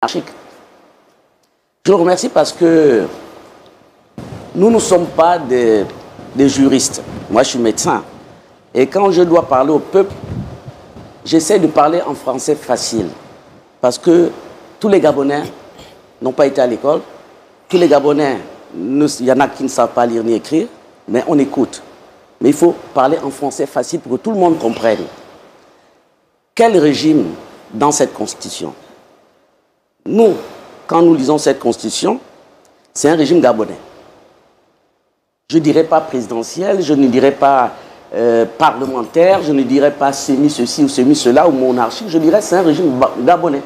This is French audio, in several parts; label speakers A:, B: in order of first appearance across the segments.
A: monarchique. Je le remercie parce que nous ne sommes pas des juristes. Moi, je suis médecin. Et quand je dois parler au peuple, j'essaie de parler en français facile. Parce que tous les Gabonais n'ont pas été à l'école. Tous les Gabonais, il y en a qui ne savent pas lire ni écrire, mais on écoute. Mais il faut parler en français facile pour que tout le monde comprenne. Quel régime dans cette constitution? Nous, quand nous lisons cette constitution, c'est un régime gabonais. Je ne dirais pas présidentiel, je ne dirais pas parlementaire, je ne dirais pas semi-ceci ou semi-cela ou monarchique, je dirais que c'est un régime gabonais.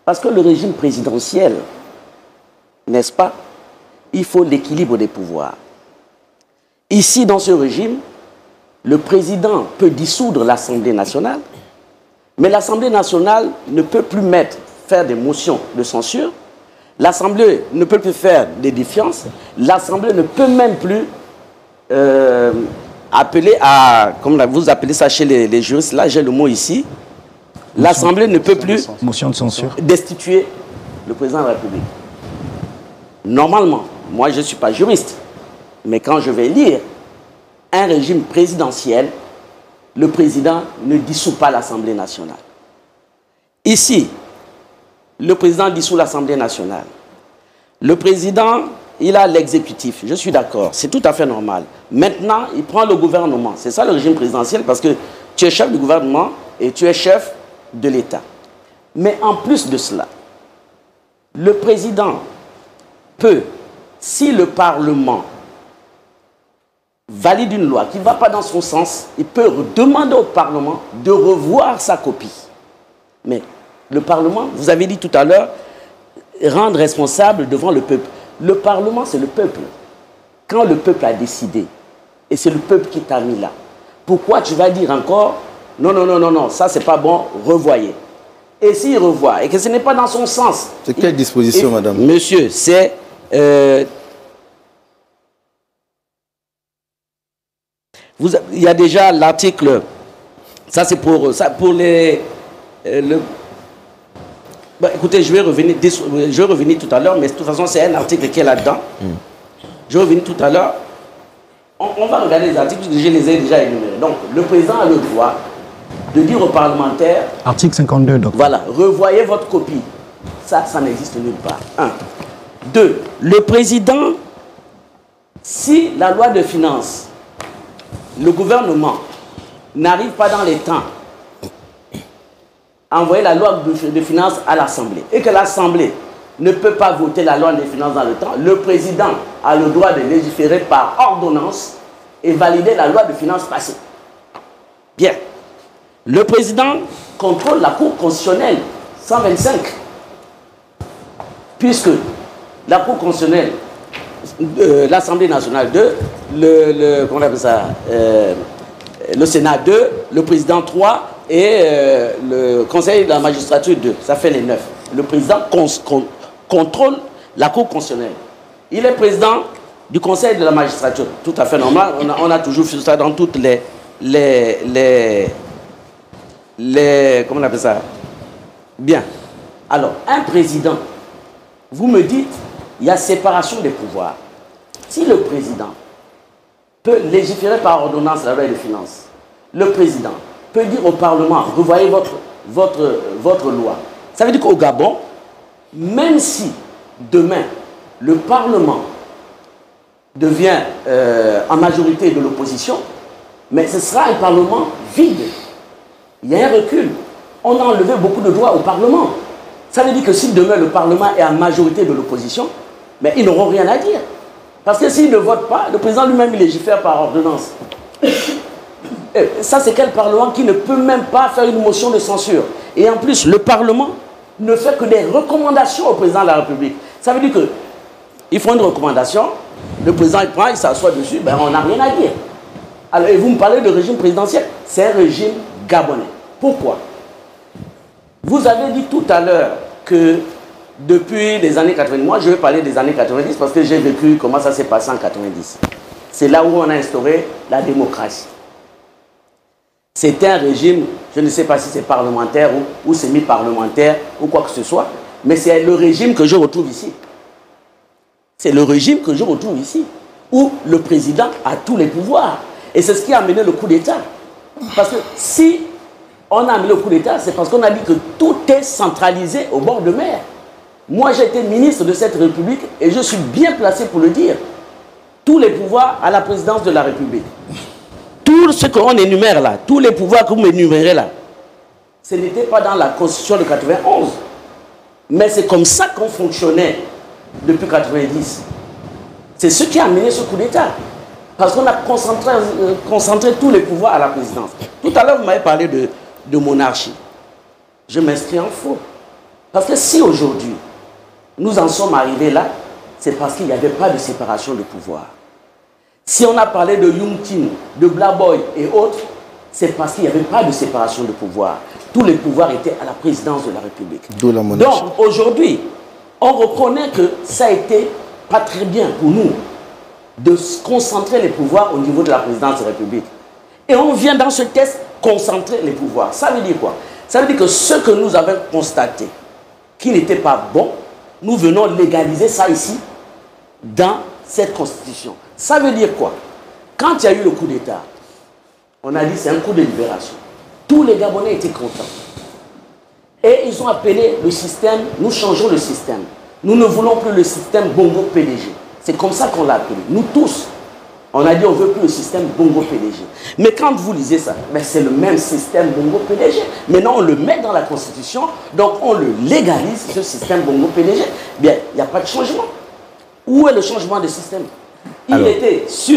A: Parce que le régime présidentiel, n'est-ce pas, il faut l'équilibre des pouvoirs. Ici, dans ce régime, le président peut dissoudre l'Assemblée nationale, mais l'Assemblée nationale ne peut plus faire des motions de censure, l'Assemblée ne peut plus faire des défiances, l'Assemblée ne peut même plus appeler à, comme vous appelez ça chez les juristes, là j'ai le mot ici, l'Assemblée ne peut plus
B: motion de censure
A: destituer le président de la République. Normalement, moi je ne suis pas juriste, mais quand je vais lire un régime présidentiel, le président ne dissout pas l'Assemblée nationale. Ici, le président dissout l'Assemblée nationale. Le président, il a l'exécutif, je suis d'accord, c'est tout à fait normal. Maintenant, il prend le gouvernement. C'est ça le régime présidentiel, parce que tu es chef du gouvernement et tu es chef de l'État. Mais en plus de cela, le président peut, si le Parlement valide une loi qui ne va pas dans son sens, il peut demander au Parlement de revoir sa copie. Mais le Parlement, vous avez dit tout à l'heure, rendre responsable devant le peuple. Le Parlement, c'est le peuple. Quand le peuple a décidé, et c'est le peuple qui t'a mis là, pourquoi tu vas dire encore, non, non, non, non, non, ça c'est pas bon, revoyez. Et s'il revoit, et que ce n'est pas dans son sens...
C: C'est quelle disposition, madame?
A: Monsieur, c'est... il y a déjà l'article, ça c'est pour les... Bah, écoutez, je vais revenir tout à l'heure, mais de toute façon c'est un article qui est là-dedans. Je vais revenir tout à l'heure. On va regarder les articles, je les ai déjà énumérés. Donc, le président a le droit de dire aux parlementaires...
B: Article 52, donc.
A: Voilà, revoyez votre copie. Ça n'existe nulle part. 1. 2. Le président, si la loi de finances, le gouvernement n'arrive pas dans les temps à envoyer la loi de finances à l'Assemblée et que l'Assemblée ne peut pas voter la loi de finances dans le temps, le président a le droit de légiférer par ordonnance et valider la loi de finances passée. Bien. Le président contrôle la Cour constitutionnelle 125. Puisque la Cour constitutionnelle, l'Assemblée nationale 2, comment on appelle ça, le Sénat 2, le président 3 et le Conseil de la magistrature 2. Ça fait les 9. Le président contrôle la Cour constitutionnelle. Il est président du Conseil de la magistrature. Tout à fait normal. On a toujours fait ça dans toutes comment on appelle ça? Bien. Alors, un président, vous me dites, il y a séparation des pouvoirs. Si le président peut légiférer par ordonnance la loi des finances, le président peut dire au Parlement, revoyez votre loi. Ça veut dire qu'au Gabon, même si demain, le Parlement devient en majorité de l'opposition, mais ce sera un Parlement vide. Il y a un recul. On a enlevé beaucoup de droits au Parlement. Ça veut dire que si demain le Parlement est en majorité de l'opposition, mais ils n'auront rien à dire. Parce que s'ils ne votent pas, le président lui-même il légifère par ordonnance. Et ça, c'est quel Parlement qui ne peut même pas faire une motion de censure? Et en plus, le Parlement ne fait que des recommandations au président de la République. Ça veut dire qu'ils font une recommandation, le président il prend, il s'assoit dessus, ben on n'a rien à dire. Alors, et vous me parlez de régime présidentiel, c'est un régime gabonais. Pourquoi? Vous avez dit tout à l'heure que depuis les années 90, moi je vais parler des années 90 parce que j'ai vécu comment ça s'est passé en 90. C'est là où on a instauré la démocratie. C'était un régime, je ne sais pas si c'est parlementaire ou semi-parlementaire ou quoi que ce soit, Mais c'est le régime que je retrouve ici. C'est le régime que je retrouve ici, où le président a tous les pouvoirs. Et c'est ce qui a amené le coup d'État. Parce que si on a amené le coup d'État, c'est parce qu'on a dit que tout est centralisé au bord de mer. Moi, j'ai été ministre de cette République et je suis bien placé pour le dire. Tous les pouvoirs à la présidence de la République. Tout ce qu'on énumère là, tous les pouvoirs que vous m'énumérez là, ce n'était pas dans la Constitution de 91. Mais c'est comme ça qu'on fonctionnait depuis 90. C'est ce qui a amené ce coup d'État. Parce qu'on a concentré tous les pouvoirs à la présidence. Tout à l'heure, vous m'avez parlé de monarchie. Je m'inscris en faux. Parce que si aujourd'hui, nous en sommes arrivés là, c'est parce qu'il n'y avait pas de séparation de pouvoir. Si on a parlé de Yung Kim, de Blaboy et autres, c'est parce qu'il n'y avait pas de séparation de pouvoir. Tous les pouvoirs étaient à la présidence de la République.
C: D'où la monarchie.
A: Donc aujourd'hui, on reconnaît que ça a été pas très bien pour nous de concentrer les pouvoirs au niveau de la présidence de la République. Et on vient dans ce texte concentrer les pouvoirs. Ça veut dire quoi? Ça veut dire que ce que nous avons constaté, qui n'était pas bon, nous venons légaliser ça ici, dans cette constitution. Ça veut dire quoi? Quand il y a eu le coup d'État, on a dit c'est un coup de libération. Tous les Gabonais étaient contents. Et ils ont appelé le système, nous changeons le système. Nous ne voulons plus le système Bongo PDG. C'est comme ça qu'on l'a appelé. Nous tous, on a dit on ne veut plus le système Bongo PDG. Mais quand vous lisez ça, ben c'est le même système Bongo PDG. Maintenant, on le met dans la Constitution, donc on le légalise, ce système Bongo PDG. Bien, il n'y a pas de changement. Où est le changement de système? Il était sur